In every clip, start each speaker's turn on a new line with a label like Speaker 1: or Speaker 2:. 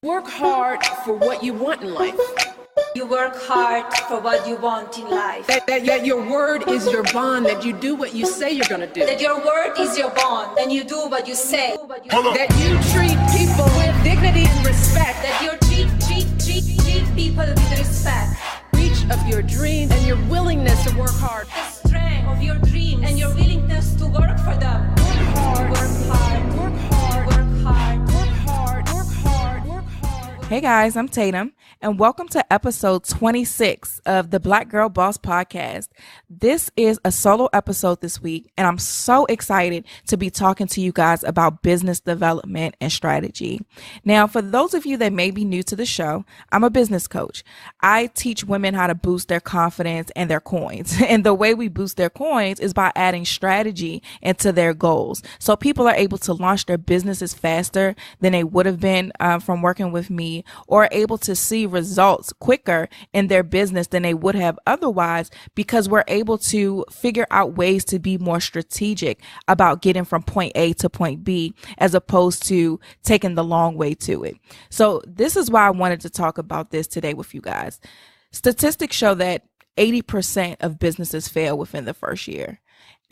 Speaker 1: Work hard for what you want in life.
Speaker 2: You work hard for what you want in life.
Speaker 1: That your word is your bond, that you do what you say you're gonna do.
Speaker 2: That your word is your bond, and you do what you say.
Speaker 1: That you treat people with dignity and respect.
Speaker 2: That you treat people with respect.
Speaker 1: Reach of your dreams and your willingness to work hard.
Speaker 2: The strength of your dreams and your willingness to work for them.
Speaker 1: Work hard.
Speaker 2: Work hard.
Speaker 1: Work hard.
Speaker 2: Work hard.
Speaker 1: Work hard. Work hard. Work hard.
Speaker 3: Hey guys, I'm Tatum, and welcome to episode 26 of the Black Girl Boss Podcast. This is a solo episode this week, and I'm so excited to be talking to you guys about business development and strategy. Now, for those of you that may be new to the show, I'm a business coach. I teach women how to boost their confidence and their coins. And the way we boost their coins is by adding strategy into their goals. So people are able to launch their businesses faster than they would have been from working with me, or able to see results quicker in their business than they would have otherwise, because we're able to figure out ways to be more strategic about getting from point A to point B, as opposed to taking the long way to it. So this is why I wanted to talk about this today with you guys. Statistics show that 80% of businesses fail within the first year.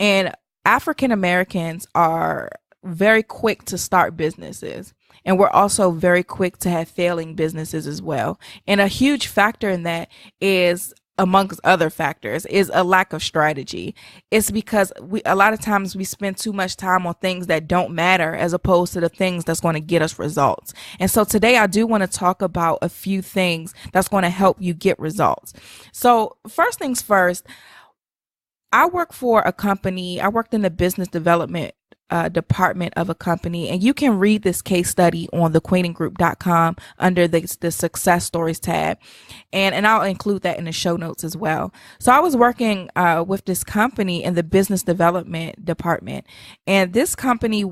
Speaker 3: And African Americans are very quick to start businesses. And we're also very quick to have failing businesses as well. And a huge factor in that is, amongst other factors, is a lack of strategy. It's because a lot of times we spend too much time on things that don't matter, as opposed to the things that's going to get us results. And so today I do want to talk about a few things that's going to help you get results. So first things first, I work for a company. I worked in the business development department of a company, and you can read this case study on thequeeninggroup.com under the success stories tab, and I'll include that in the show notes as well. So I was working with this company in the business development department, and this company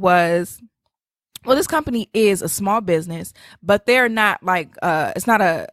Speaker 3: is a small business, but they're not like it's not a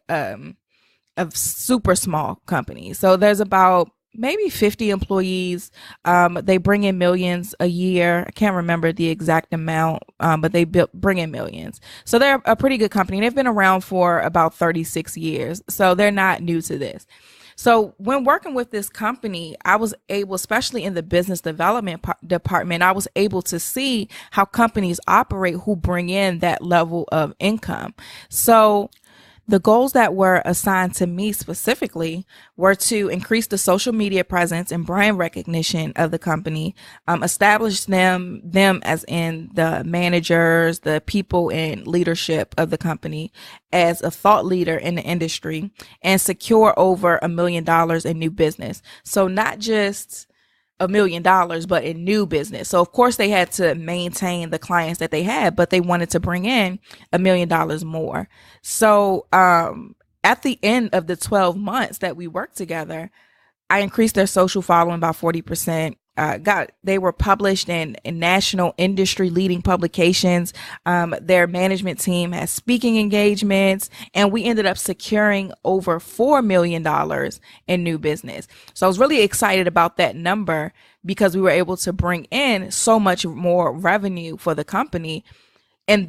Speaker 3: super small company. So there's about maybe 50 employees. They bring in millions a year. I can't remember the exact amount, but they bring in millions. So they're a pretty good company. They've been around for about 36 years. So they're not new to this. So when working with this company, I was able, especially in the business development department, I was able to see how companies operate who bring in that level of income. So the goals that were assigned to me specifically were to increase the social media presence and brand recognition of the company, establish them as in the managers, the people in leadership of the company, as a thought leader in the industry, and secure over $1 million in new business. So not just $1 million, but in new business. So of course they had to maintain the clients that they had, but they wanted to bring in $1 million more. So at the end of the 12 months that we worked together, I increased their social following by 40%. They were published in national industry leading publications. Their management team has speaking engagements, and we ended up securing over $4 million in new business. So I was really excited about that number, because we were able to bring in so much more revenue for the company. And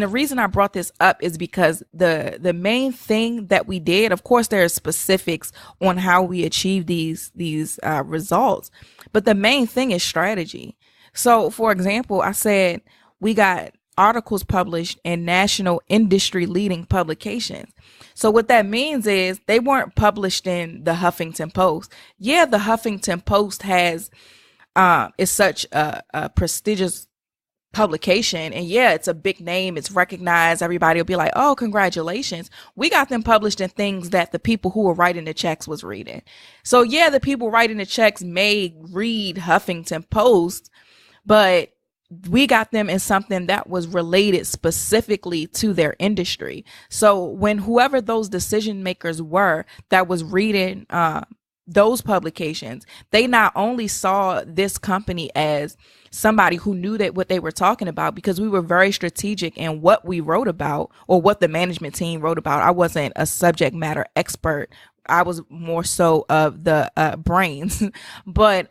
Speaker 3: the reason I brought this up is because the main thing that we did, of course, there are specifics on how we achieve these results, but the main thing is strategy. So, for example, I said we got articles published in national industry leading publications. So what that means is they weren't published in the Huffington Post. Yeah, the Huffington Post is such a prestigious publication, and yeah, it's a big name, it's recognized, everybody will be like, oh, congratulations. We got them published in things that the people who were writing the checks was reading. So yeah, the people writing the checks may read Huffington Post, but we got them in something that was related specifically to their industry. So when whoever those decision makers were that was reading those publications, they not only saw this company as somebody who knew that what they were talking about, because we were very strategic in what we wrote about, or what the management team wrote about. I wasn't a subject matter expert. I was more so of the brains. But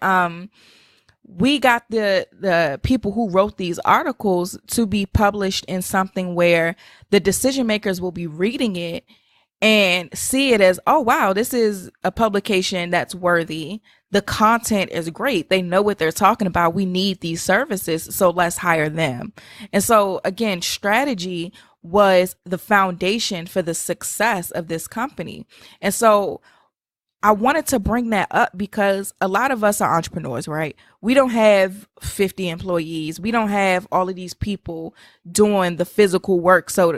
Speaker 3: we got the people who wrote these articles to be published in something where the decision makers will be reading it and see it as, oh, wow, this is a publication that's worthy. The content is great. They know what they're talking about. We need these services, so let's hire them. And so, again, strategy was the foundation for the success of this company. And so I wanted to bring that up because a lot of us are entrepreneurs, right? We don't have 50 employees. We don't have all of these people doing the physical work. So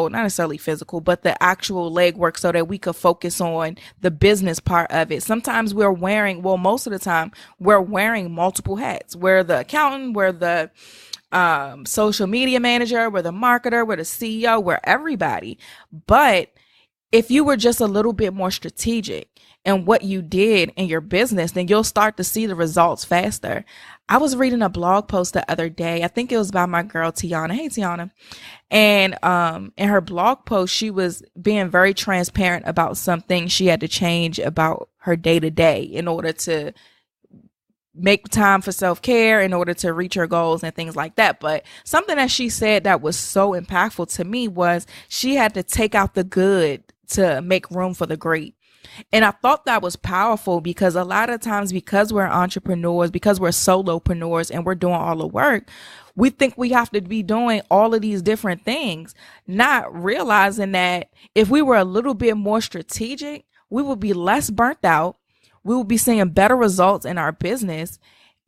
Speaker 3: not necessarily physical, but the actual legwork so that we could focus on the business part of it. Sometimes most of the time, we're wearing multiple hats. We're the accountant, we're the social media manager, we're the marketer, we're the CEO, we're everybody. But if you were just a little bit more strategic in what you did in your business, then you'll start to see the results faster. I was reading a blog post the other day. I think it was by my girl, Tiana. Hey, Tiana. And in her blog post, she was being very transparent about something she had to change about her day to day in order to make time for self-care, in order to reach her goals and things like that. But something that she said that was so impactful to me was she had to take out the good to make room for the great. And I thought that was powerful because a lot of times, because we're entrepreneurs, because we're solopreneurs and we're doing all the work, we think we have to be doing all of these different things, not realizing that if we were a little bit more strategic, we would be less burnt out. We will be seeing better results in our business,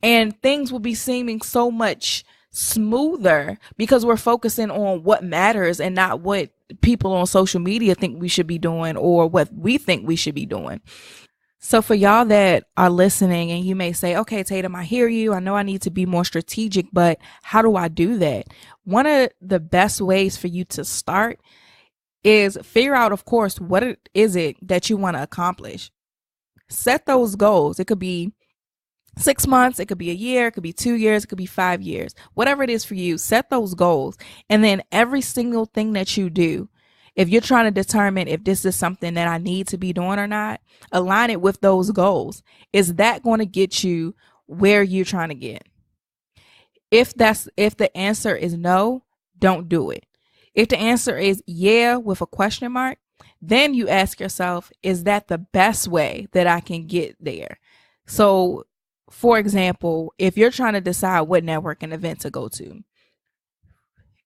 Speaker 3: and things will be seeming so much smoother because we're focusing on what matters and not what people on social media think we should be doing or what we think we should be doing. So for y'all that are listening and you may say, okay, Tatum, I hear you. I know I need to be more strategic, but how do I do that? One of the best ways for you to start is figure out, of course, what is it that you want to accomplish. Set those goals. It could be 6 months, it could be a year, it could be 2 years, it could be 5 years, whatever it is for you, set those goals. And then every single thing that you do, if you're trying to determine if this is something that I need to be doing or not, align it with those goals. Is that going to get you where you're trying to get? If the answer is no, don't do it. If the answer is yeah with a question mark, then you ask yourself, is that the best way that I can get there? So, for example, if you're trying to decide what networking event to go to,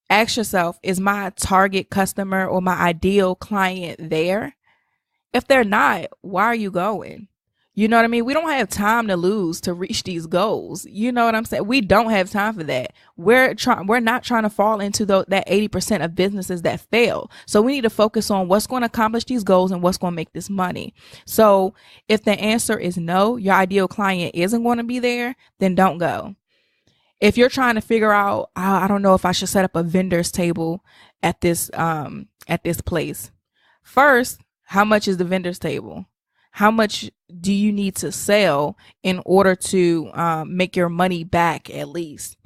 Speaker 3: ask yourself, is my target customer or my ideal client there? If they're not, why are you going? You know what I mean? We don't have time to lose to reach these goals. You know what I'm saying? We don't have time for that. We're not trying to fall into that 80% of businesses that fail. So we need to focus on what's going to accomplish these goals and what's going to make this money. So if the answer is no, your ideal client isn't going to be there, then don't go. If you're trying to figure out, I don't know if I should set up a vendor's table at this place. First, how much is the vendor's table? How much do you need to sell in order to make your money back at least?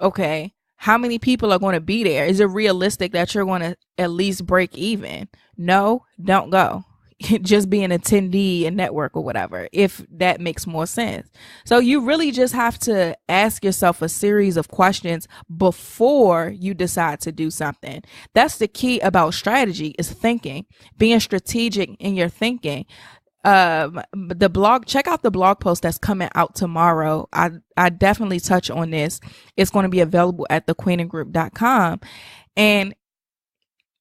Speaker 3: Okay. How many people are going to be there? Is it realistic that you're going to at least break even? No, don't go. Just be an attendee and network or whatever, if that makes more sense. So you really just have to ask yourself a series of questions before you decide to do something. That's the key about strategy, is thinking, being strategic in your thinking. Check out the blog post that's coming out tomorrow. I definitely touch on this. It's going to be available at thequeenandgroup.com. And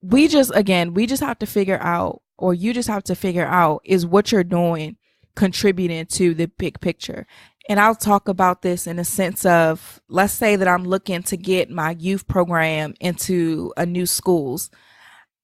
Speaker 3: we just have to figure out, or you just have to figure out, is what you're doing contributing to the big picture. And I'll talk about this in a sense of, let's say that I'm looking to get my youth program into a new schools.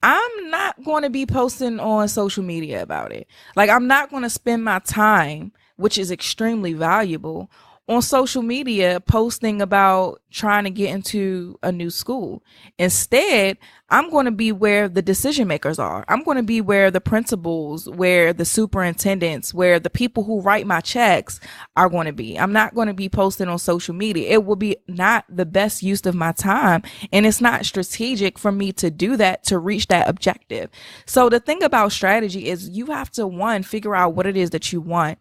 Speaker 3: I'm not going to be posting on social media about it. Like, I'm not going to spend my time, which is extremely valuable, on social media posting about trying to get into a new school. Instead, I'm going to be where the decision makers are. I'm going to be where the principals, where the superintendents, where the people who write my checks are going to be. I'm not going to be posting on social media. It will be not the best use of my time, and it's not strategic for me to do that to reach that objective. So the thing about strategy is you have to, one, figure out what it is that you want.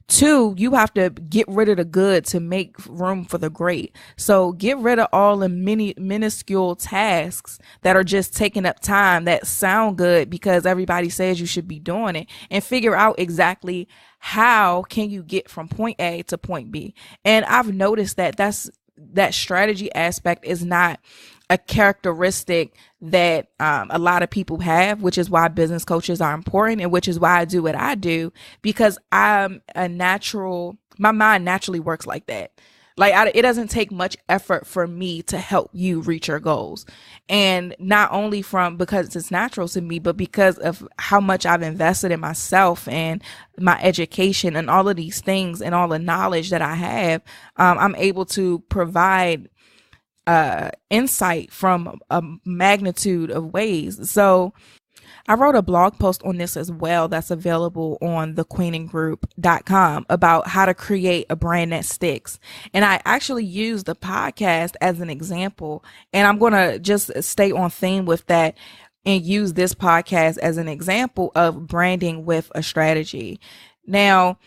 Speaker 3: Two, you have to get rid of the good to make room for the great. So get rid of all the minuscule tasks that are just taking up time that sound good because everybody says you should be doing it, and figure out exactly how can you get from point A to point B. And I've noticed that that strategy aspect is not a characteristic that a lot of people have, which is why business coaches are important, and which is why I do what I do, because my mind naturally works like that. Like it doesn't take much effort for me to help you reach your goals. And not only because it's natural to me, but because of how much I've invested in myself and my education and all of these things and all the knowledge that I have, I'm able to provide insight from a magnitude of ways. So I wrote a blog post on this as well that's available on thequeeninggroup.com about how to create a brand that sticks. And I actually used the podcast as an example, and I'm going to just stay on theme with that and use this podcast as an example of branding with a strategy. Now,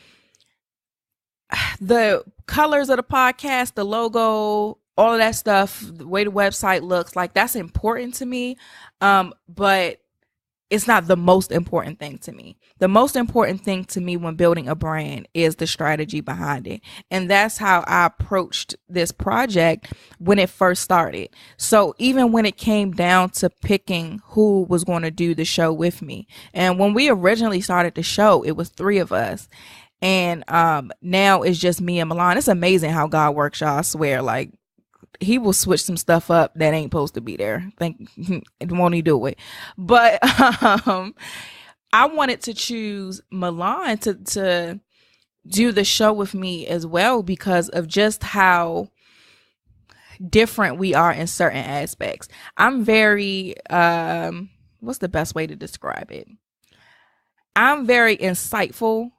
Speaker 3: the colors of the podcast, the logo, all of that stuff, the way the website looks, like that's important to me. But it's not the most important thing to me. The most important thing to me when building a brand is the strategy behind it. And that's how I approached this project when it first started. So even when it came down to picking who was going to do the show with me, and when we originally started the show, it was 3 of us. And now it's just me and Milan. It's amazing how God works, y'all. I swear, like, he will switch some stuff up that ain't supposed to be there. Won't he do it? But I wanted to choose Milan to do the show with me as well because of just how different we are in certain aspects. I'm very, what's the best way to describe it? I'm very insightful,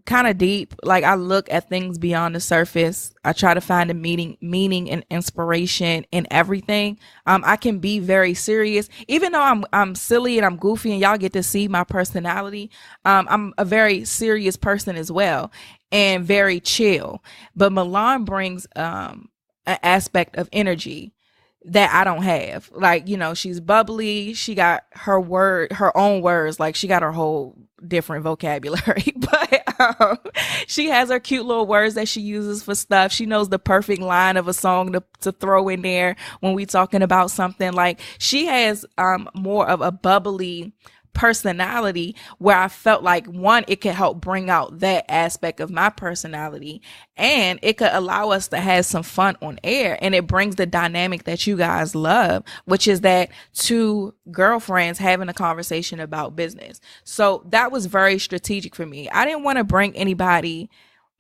Speaker 3: kind of deep. Like, I look at things beyond the surface. I try to find a meaning and inspiration in everything. I can be very serious, even though I'm silly and I'm goofy and y'all get to see my personality. I'm a very serious person as well and very chill. But Milan brings an aspect of energy that I don't have. Like, you know, she's bubbly. She got her own words. Like, she got her whole different vocabulary, but she has her cute little words that she uses for stuff. She knows the perfect line of a song to throw in there when we talking about something. Like, she has more of a bubbly personality where I felt like, one, it could help bring out that aspect of my personality, and it could allow us to have some fun on air, and it brings the dynamic that you guys love, which is that 2 girlfriends having a conversation about business. So that was very strategic for me. I didn't want to bring anybody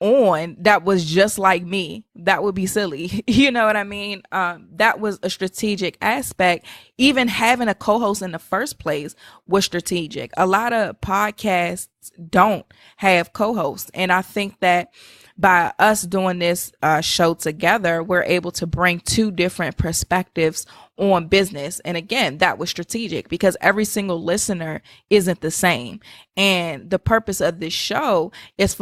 Speaker 3: on that was just like me. That would be silly. You know what I mean? That was a strategic aspect. Even having a co-host in the first place was strategic. A lot of podcasts don't have co-hosts. And I think that by us doing this show together, we're able to bring 2 different perspectives on business. And again, that was strategic because every single listener isn't the same. And the purpose of this show is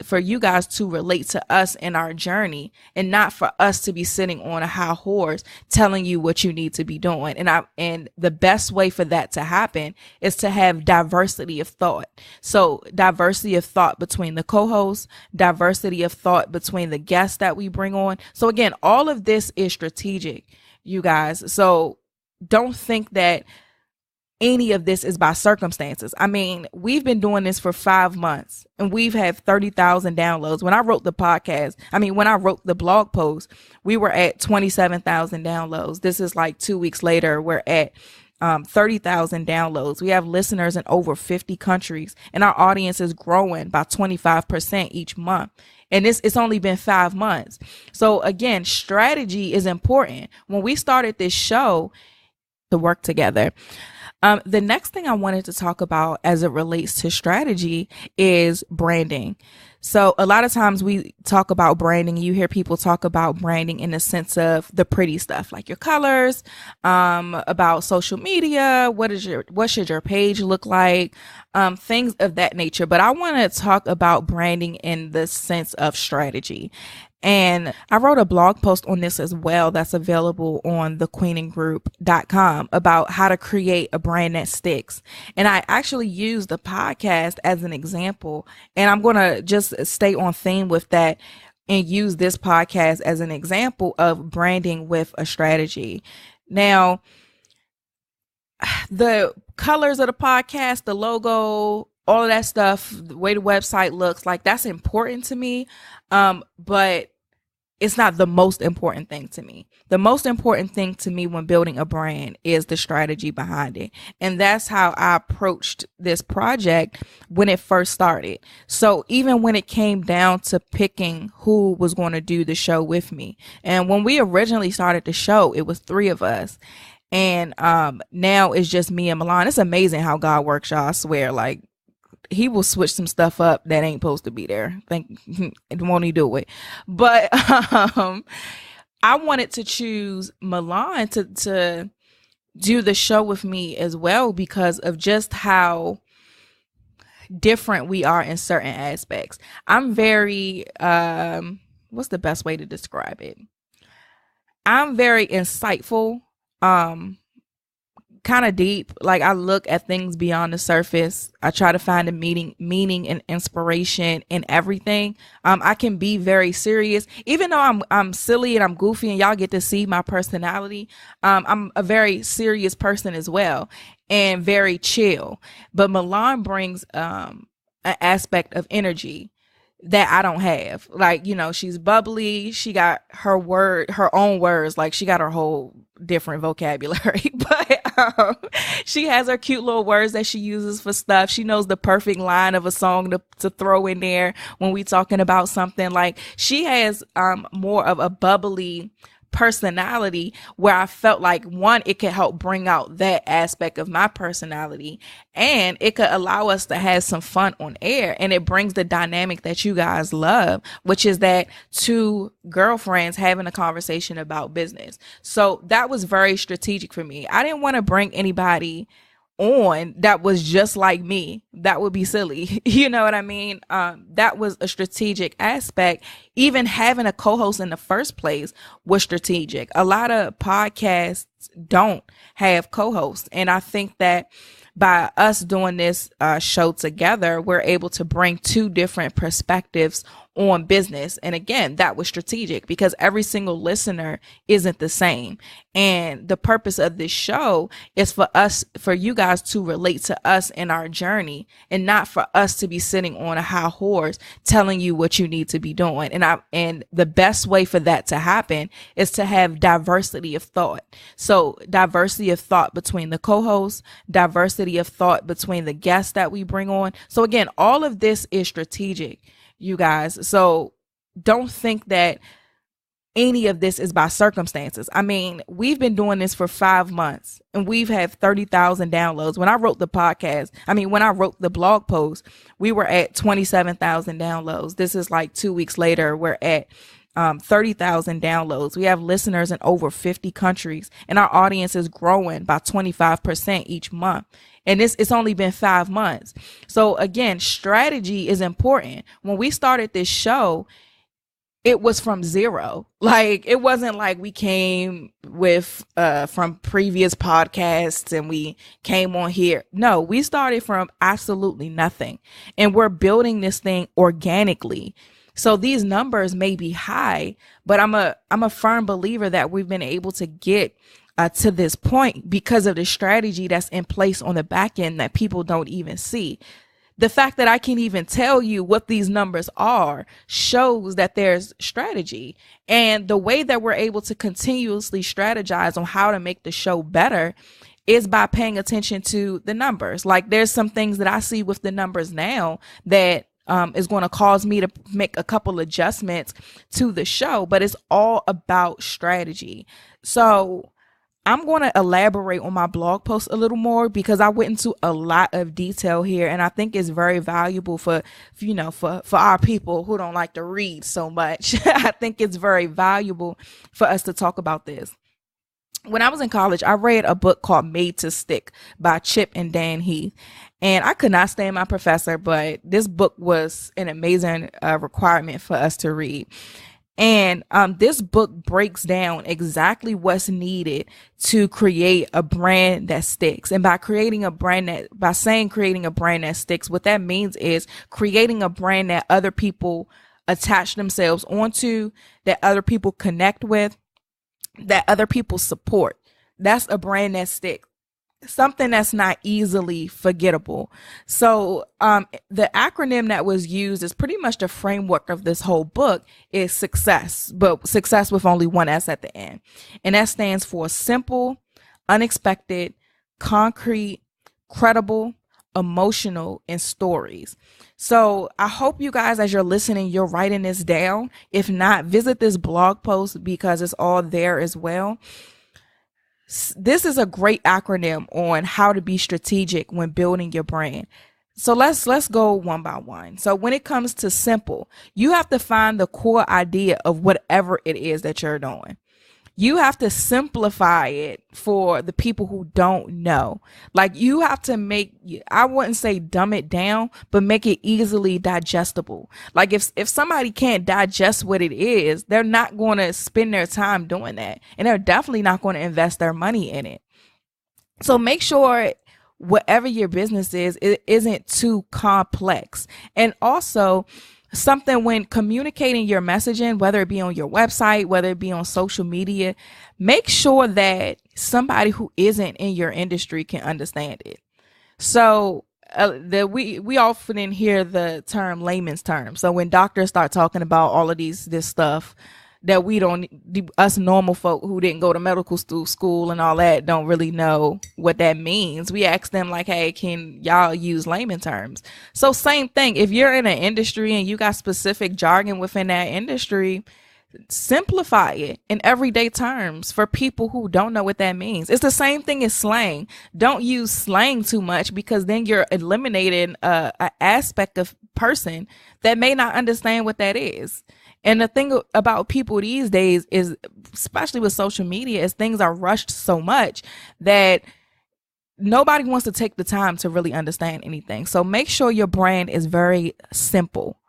Speaker 3: for you guys to relate to us in our journey, and not for us to be sitting on a high horse telling you what you need to be doing. And the best way for that to happen is to have diversity of thought. So diversity of thought between the co-hosts, diversity of thought between the guests that we bring on. So again, all of this is strategic, you guys. So don't think that any of this is by circumstances. I mean, we've been doing this for 5 months and we've had 30,000 downloads. When I wrote the blog post, we were at 27,000 downloads. This is like 2 weeks later, we're at 30,000 downloads. We have listeners in over 50 countries, and our audience is growing by 25% each month. And it's only been 5 months. So again, strategy is important. When we started this show to work together, The next thing I wanted to talk about as it relates to strategy is branding. So a lot of times we talk about branding. You hear people talk about branding in the sense of the pretty stuff, like your colors, about social media. What should your page look like? Things of that nature. But I want to talk about branding in the sense of strategy. And I wrote a blog post on this as well that's available on thequeeninggroup.com about how to create a brand that sticks. And I actually used the podcast as an example, and I'm going to just stay on theme with that and use this podcast as an example of branding with a strategy. Now, the colors of the podcast, the logo, all of that stuff, the way the website looks, like that's important to me. But it's not the most important thing to me. The most important thing to me when building a brand is the strategy behind it. And that's how I approached this project when it first started. So even when it came down to picking who was going to do the show with me, and when we originally started the show, it was 3 of us. And now it's just me and Milan. It's amazing how God works, y'all. I swear, like, he will switch some stuff up that ain't supposed to be there. Won't he do it? But I wanted to choose Milan to do the show with me as well because of just how different we are in certain aspects. I'm very, what's the best way to describe it? I'm very insightful, kind of deep. Like, I look at things beyond the surface. I try to find a meaning and inspiration in everything. I can be very serious, even though I'm silly and I'm goofy and y'all get to see my personality. I'm a very serious person as well and very chill. But Milan brings an aspect of energy that I don't have. Like, you know, she's bubbly. She got her own words. Like, she got her whole different vocabulary, but she has her cute little words that she uses for stuff. She knows the perfect line of a song to throw in there when we talking about something. Like, she has more of a bubbly personality where I felt like, one, it could help bring out that aspect of my personality, and it could allow us to have some fun on air, and it brings the dynamic that you guys love, which is that 2 girlfriends having a conversation about business. So that was very strategic for me. I didn't want to bring anybody on that was just like me. That would be silly. You know what I mean? That was a strategic aspect. Even having a co-host in the first place was strategic. A lot of podcasts don't have co-hosts. And I think that by us doing this show together, we're able to bring 2 different perspectives on business. And again, that was strategic because every single listener isn't the same. And the purpose of this show is for you guys to relate to us in our journey, and not for us to be sitting on a high horse telling you what you need to be doing. And the best way for that to happen is to have diversity of thought. So diversity of thought between the co-hosts, diversity of thought between the guests that we bring on. So again, all of this is strategic, you guys. So don't think that any of this is by circumstances. I mean, we've been doing this for 5 months and we've had 30,000 downloads. When I wrote the blog post, we were at 27,000 downloads. This is like 2 weeks later, we're at 30,000 downloads. We have listeners in over 50 countries, and our audience is growing by 25% each month. And it's only been 5 months. So again, strategy is important. When we started this show, it was from zero. Like, it wasn't like we came with from previous podcasts and we came on here. No, we started from absolutely nothing, and we're building this thing organically. So these numbers may be high, but I'm a firm believer that we've been able to get to this point because of the strategy that's in place on the back end that people don't even see. The fact that I can even tell you what these numbers are shows that there's strategy. And the way that we're able to continuously strategize on how to make the show better is by paying attention to the numbers. Like, there's some things that I see with the numbers now that is going to cause me to make a couple adjustments to the show, but it's all about strategy. So I'm going to elaborate on my blog post a little more because I went into a lot of detail here, and I think it's very valuable for our people who don't like to read so much. I think it's very valuable for us to talk about this. When I was in college, I read a book called Made to Stick by Chip and Dan Heath. And I could not stand my professor, but this book was an amazing requirement for us to read. And this book breaks down exactly what's needed to create a brand that sticks. And by creating a brand that sticks, what that means is creating a brand that other people attach themselves onto, that other people connect with, that other people support. That's a brand that sticks. Something that's not easily forgettable. So the acronym that was used is pretty much the framework of this whole book is success, but success with only one S at the end. And that stands for simple, unexpected, concrete, credible, emotional, and stories. So I hope you guys, as you're listening, you're writing this down. If not, visit this blog post because it's all there as well. This is a great acronym on how to be strategic when building your brand. So let's go one by one. So when it comes to simple, you have to find the core idea of whatever it is that you're doing. You have to simplify it for the people who don't know. Like you have to I wouldn't say dumb it down, but make it easily digestible. Like if somebody can't digest what it is, they're not going to spend their time doing that. And they're definitely not going to invest their money in it. So make sure whatever your business is, it isn't too complex. And also, something when communicating your messaging, whether it be on your website, whether it be on social media, make sure that somebody who isn't in your industry can understand it. So we often hear the term layman's term. So when doctors start talking about all of this stuff that us normal folk who didn't go to medical school and all that don't really know what that means. We ask them like, hey, can y'all use layman terms? So same thing. If you're in an industry and you got specific jargon within that industry, simplify it in everyday terms for people who don't know what that means. It's the same thing as slang. Don't use slang too much because then you're eliminating an aspect of person that may not understand what that is. And the thing about people these days is, especially with social media, is things are rushed so much that nobody wants to take the time to really understand anything. So make sure your brand is very simple.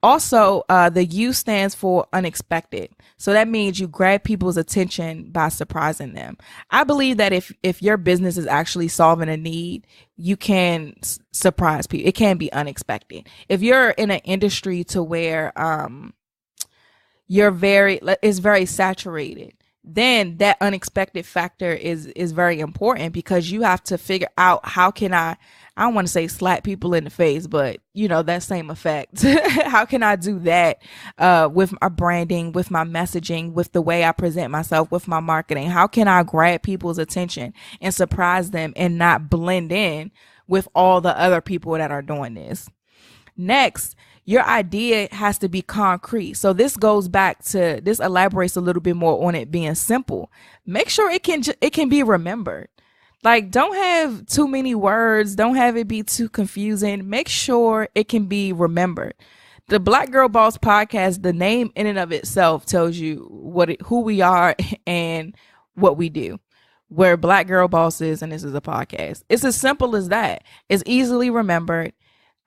Speaker 3: Also, the U stands for unexpected. So that means you grab people's attention by surprising them. I believe that if your business is actually solving a need, you can surprise people. It can be unexpected. If you're in an industry to where it's very saturated, then that unexpected factor is very important because you have to figure out how can I don't want to say slap people in the face, but that same effect. How can I do that with my branding, with my messaging, with the way I present myself, with my marketing? How can I grab people's attention and surprise them and not blend in with all the other people that are doing this? Next, your idea has to be concrete. So this elaborates a little bit more on it being simple. Make sure it can be remembered. Like, don't have too many words. Don't have it be too confusing. Make sure it can be remembered. The Black Girl Boss Podcast, the name in and of itself tells you who we are and what we do. We're Black Girl Bosses, and this is a podcast. It's as simple as that. It's easily remembered.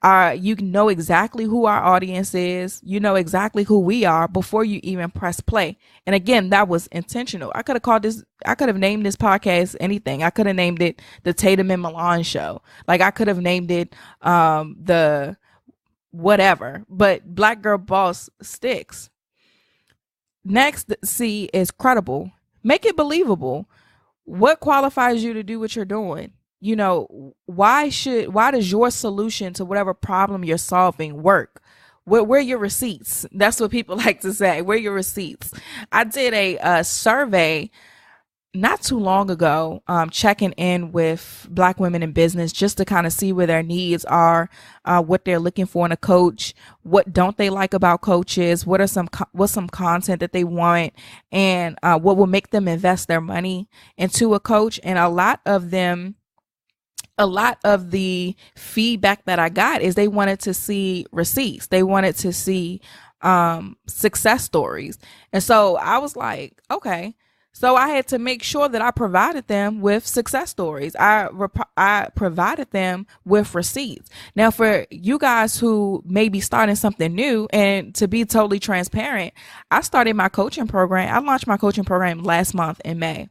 Speaker 3: You know exactly who our audience is. You know exactly who we are before you even press play. And again, that was intentional. I could have named this podcast anything. I could have named it the Tatum and Milan Show. Like I could have named it the whatever. But Black Girl Boss sticks. Next, C is credible. Make it believable. What qualifies you to do what you're doing? Why does your solution to whatever problem you're solving work? Where are your receipts? That's what people like to say. Where are your receipts? I did a survey not too long ago, checking in with Black women in business just to kind of see where their needs are, what they're looking for in a coach, what don't they like about coaches, what's some content that they want, and what will make them invest their money into a coach. And a lot of the feedback that I got is they wanted to see receipts. They wanted to see success stories. And so I was like, okay. So I had to make sure that I provided them with success stories. I provided them with receipts. Now, for you guys who may be starting something new, and to be totally transparent, I started my coaching program. I launched my coaching program last month in May.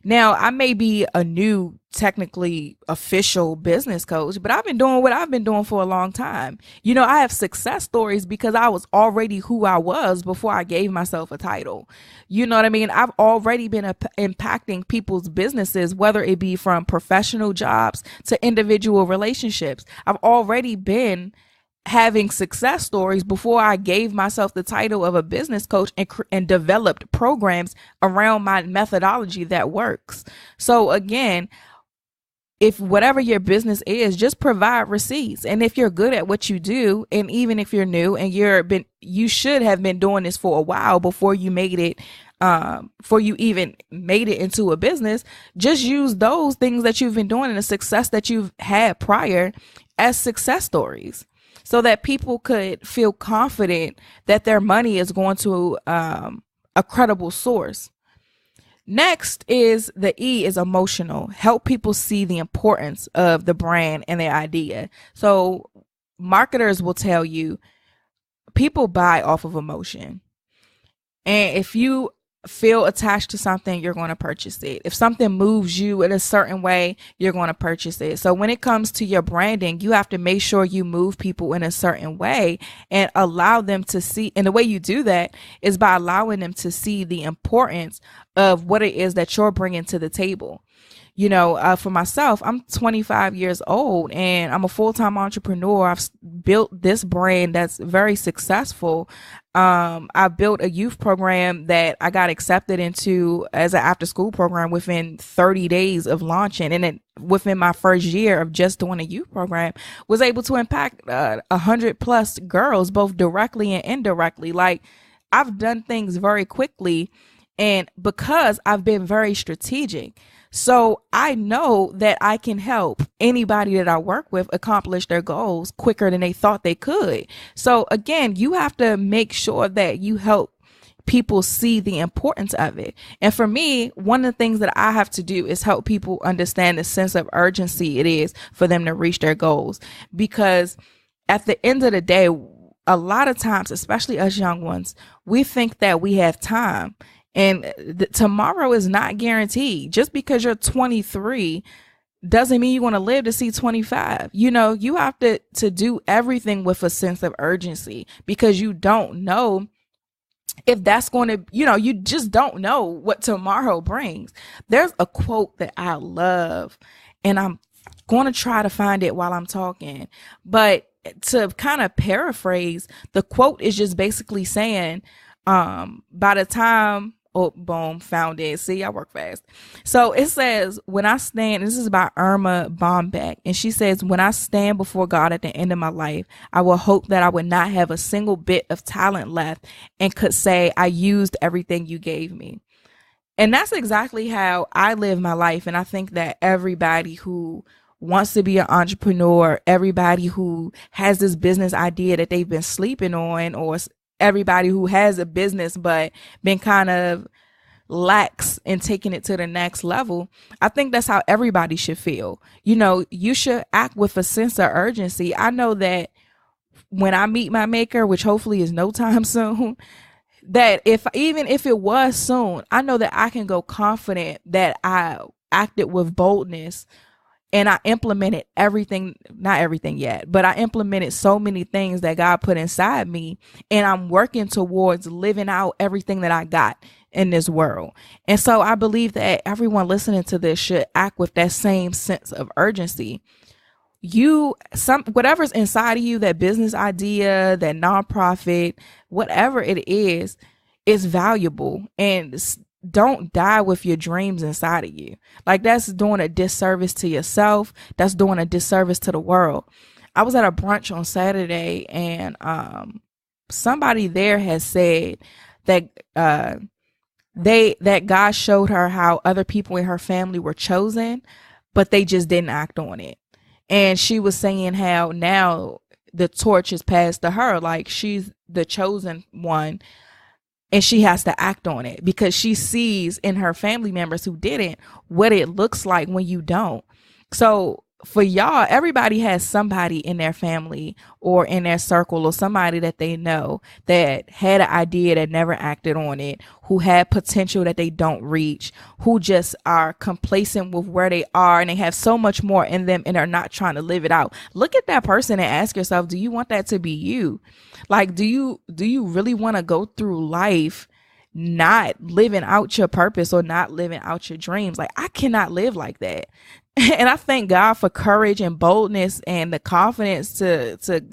Speaker 3: Now, I may be a new, technically official business coach, but I've been doing what I've been doing for a long time. You know, I have success stories because I was already who I was before I gave myself a title. You know what I mean? I've already been impacting people's businesses, whether it be from professional jobs to individual relationships. I've already been having success stories before I gave myself the title of a business coach and developed programs around my methodology that works. So again, if whatever your business is, just provide receipts. And if you're good at what you do, and even if you're new and you should have been doing this for a while before you made it, before you even made it into a business, just use those things that you've been doing and the success that you've had prior as success stories, so that people could feel confident that their money is going to a credible source. Next is the E is emotional. Help people see the importance of the brand and their idea. So marketers will tell you people buy off of emotion. And if you feel attached to something, you're going to purchase it. If something moves you in a certain way, you're going to purchase it. So when it comes to your branding, you have to make sure you move people in a certain way and allow them to see. And the way you do that is by allowing them to see the importance of what it is that you're bringing to the table. You know, for myself, I'm 25 years old and I'm a full-time entrepreneur. I've built this brand that's very successful. I built a youth program that I got accepted into as an after-school program within 30 days of launching. And then within my first year of just doing a youth program, was able to impact 100+ girls, both directly and indirectly. Like, I've done things very quickly, and because I've been very strategic. So I know that I can help anybody that I work with accomplish their goals quicker than they thought they could. So again, you have to make sure that you help people see the importance of it. And for me, one of the things that I have to do is help people understand the sense of urgency it is for them to reach their goals. Because at the end of the day, a lot of times, especially us young ones, we think that we have time. And tomorrow is not guaranteed. Just because you're 23 doesn't mean you're going to live to see 25. You know, you have to do everything with a sense of urgency, because you don't know if that's going to, you just don't know what tomorrow brings. There's a quote that I love, and I'm going to try to find it while I'm talking. But to kind of paraphrase, the quote is just basically saying, by the time, oh, boom, found it. See, I work fast. So it says, when I stand, this is by Irma Bombeck, and she says, when I stand before God at the end of my life, I will hope that I would not have a single bit of talent left and could say, I used everything you gave me. And that's exactly how I live my life. And I think that everybody who wants to be an entrepreneur, everybody who has this business idea that they've been sleeping on, or everybody who has a business but been kind of lax in taking it to the next level, I think that's how everybody should feel. You should act with a sense of urgency. I know that when I meet my maker, which hopefully is no time soon, that even if it was soon, I know that I can go confident that I acted with boldness. And I implemented everything, not everything yet, but I implemented so many things that God put inside me. And I'm working towards living out everything that I got in this world. And so I believe that everyone listening to this should act with that same sense of urgency. Whatever's inside of you, that business idea, that nonprofit, whatever it is valuable. And don't die with your dreams inside of you. Like, that's doing a disservice to yourself. That's doing a disservice to the world. I was at a brunch on Saturday, and somebody there has said that that God showed her how other people in her family were chosen, but they just didn't act on it. And she was saying how now the torch is passed to her, like she's the chosen one, and she has to act on it because she sees in her family members who didn't what it looks like when you don't. So for y'all, everybody has somebody in their family or in their circle or somebody that they know that had an idea that never acted on it, who had potential that they don't reach, who just are complacent with where they are and they have so much more in them and are not trying to live it out. Look at that person and ask yourself, do you want that to be you? Like, do you really want to go through life not living out your purpose or not living out your dreams? Like, I cannot live like that. And I thank God for courage and boldness and the confidence to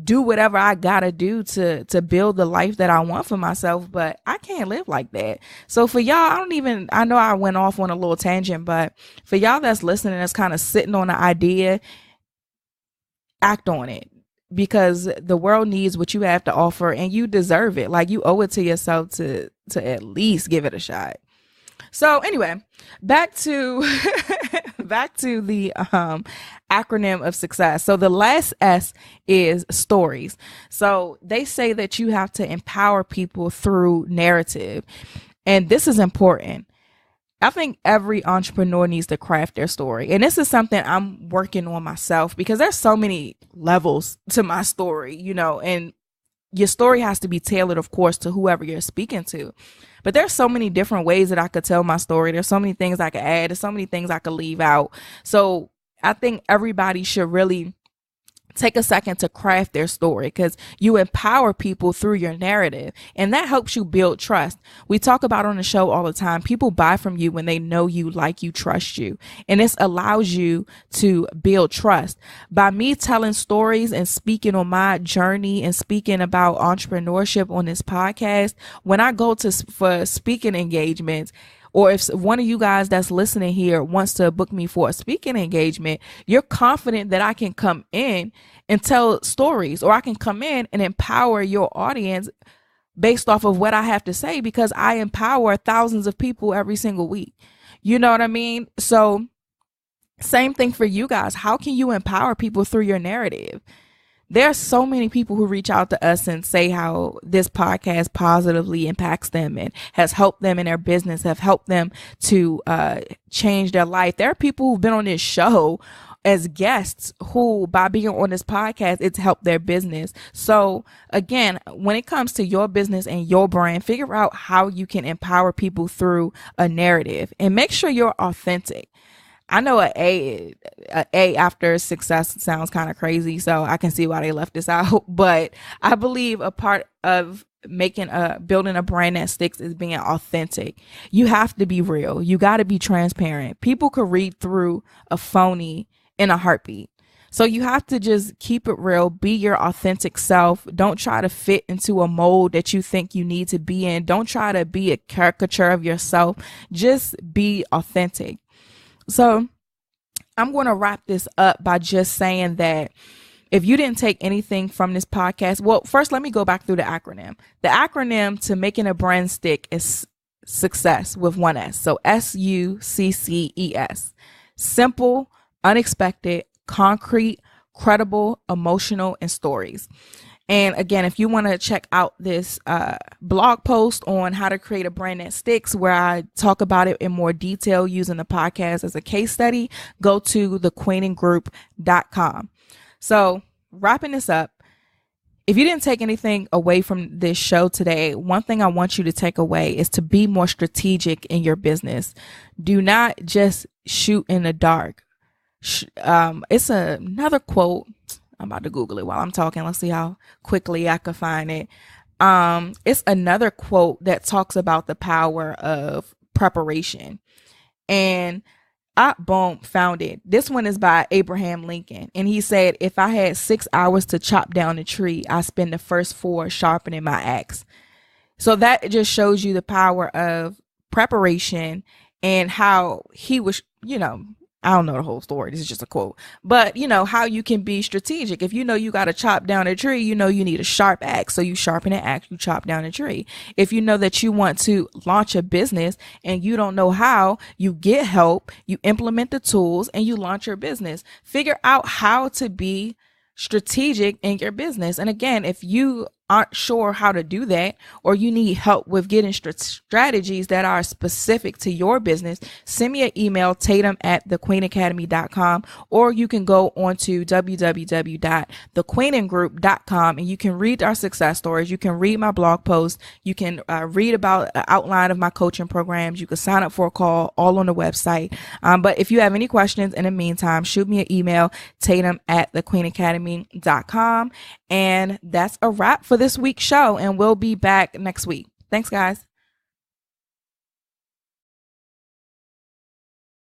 Speaker 3: do whatever I gotta do to build the life that I want for myself. But I can't live like that. So for y'all, I know I went off on a little tangent, but for y'all that's listening, that's kind of sitting on the idea, act on it, because the world needs what you have to offer and you deserve it. Like, you owe it to yourself to at least give it a shot. So anyway, back to the acronym of success. So the last S is stories. So they say that you have to empower people through narrative. And this is important. I think every entrepreneur needs to craft their story. And this is something I'm working on myself because there's so many levels to my story, and your story has to be tailored, of course, to whoever you're speaking to. But there's so many different ways that I could tell my story. There's so many things I could add. There's so many things I could leave out. So I think everybody should really take a second to craft their story, because you empower people through your narrative, and that helps you build trust. We talk about on the show all the time, people buy from you when they know you, like you, trust you. And this allows you to build trust. By me telling stories and speaking on my journey and speaking about entrepreneurship on this podcast, when I go for speaking engagements, or if one of you guys that's listening here wants to book me for a speaking engagement, you're confident that I can come in and tell stories, or I can come in and empower your audience based off of what I have to say, because I empower thousands of people every single week. You know what I mean? So same thing for you guys. How can you empower people through your narrative? There are so many people who reach out to us and say how this podcast positively impacts them and has helped them in their business, have helped them to change their life. There are people who've been on this show as guests who, by being on this podcast, it's helped their business. So again, when it comes to your business and your brand, figure out how you can empower people through a narrative, and make sure you're authentic. I know a after success sounds kind of crazy, so I can see why they left this out. But I believe a part of building a brand that sticks is being authentic. You have to be real. You got to be transparent. People could read through a phony in a heartbeat. So you have to just keep it real. Be your authentic self. Don't try to fit into a mold that you think you need to be in. Don't try to be a caricature of yourself. Just be authentic. So I'm going to wrap this up by just saying that if you didn't take anything from this podcast, well, first, let me go back through the acronym. The acronym to making a brand stick is success with one S. So SUCCES. Simple, unexpected, concrete, credible, emotional, and stories. And again, if you want to check out this blog post on how to create a brand that sticks, where I talk about it in more detail using the podcast as a case study, go to thequeeninggroup.com. So wrapping this up, if you didn't take anything away from this show today, one thing I want you to take away is to be more strategic in your business. Do not just shoot in the dark. It's another quote. I'm about to Google it while I'm talking. Let's see how quickly I can find it. It's another quote that talks about the power of preparation. And I found it. This one is by Abraham Lincoln. And he said, if I had 6 hours to chop down a tree, I spend the first 4 sharpening my axe. So that just shows you the power of preparation and how he was, I don't know the whole story. This is just a quote. But, how you can be strategic. If you know you got to chop down a tree, you need a sharp axe. So you sharpen an axe, you chop down a tree. If you know that you want to launch a business and you don't know how, you get help, you implement the tools, and you launch your business. Figure out how to be strategic in your business. And again, if you aren't sure how to do that, or you need help with getting strategies that are specific to your business, send me an email, tatum@thequeenacademy.com, or you can go on to www.thequeenandgroup.com and you can read our success stories. You can read my blog posts. You can read about an outline of my coaching programs. You can sign up for a call, all on the website. But if you have any questions in the meantime, shoot me an email, tatum@thequeenacademy.com. And that's a wrap for this week's show, and we'll be back next week. Thanks, guys.